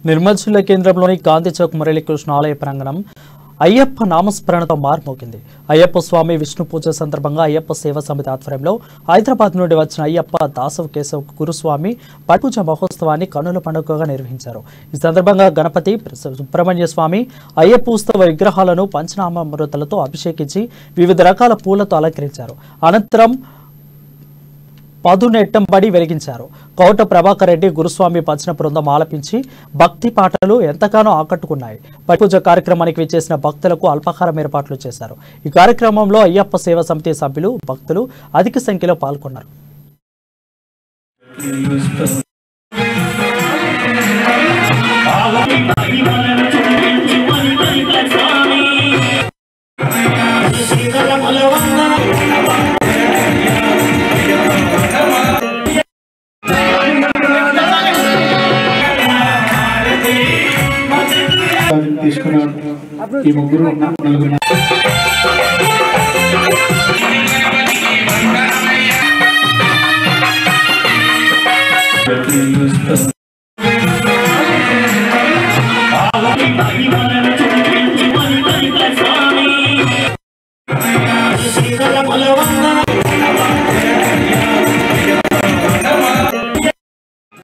నిర్మల్ జిల్లా కేంద్రంలోని గాంధీ చౌక్ మురళీకృష్ణ ఆలయ ప్రాంగణం అయ్యప్ప నామస్మరణతో మార్మోగింది. అయ్యప్ప స్వామి విష్ణు పూజ సందర్భంగా అయ్యప్ప సేవా సమితి ఆధ్వర్యంలో హైదరాబాద్ నుండి వచ్చిన అయ్యప్ప దాసవ్ కేశవ్ గురుస్వామి పట్టు పూజ మహోత్సవాన్ని కన్నుల పండుగగా నిర్వహించారు. ఈ సందర్భంగా గణపతి, సుబ్రహ్మణ్య స్వామి, అయ్యప్ప ఉత్సవ విగ్రహాలను పంచనామామృతాలతో అభిషేకించి వివిధ రకాల పూలతో అలంకరించారు. అనంతరం పదునెట్టంబడి వెలిగించారు. కోట ప్రభాకర్ రెడ్డి గురుస్వామి భజన బృందం ఆలపించి భక్తి పాటలు ఎంతగానో ఆకట్టుకున్నాయి. పూజ కార్యక్రమానికి విచ్చేసిన భక్తులకు అల్పాహారం ఏర్పాట్లు చేశారు. ఈ కార్యక్రమంలో అయ్యప్ప సేవా సమితి సభ్యులు, భక్తులు అధిక సంఖ్యలో పాల్గొన్నారు. ఈ ముగ్గురు నలుగురు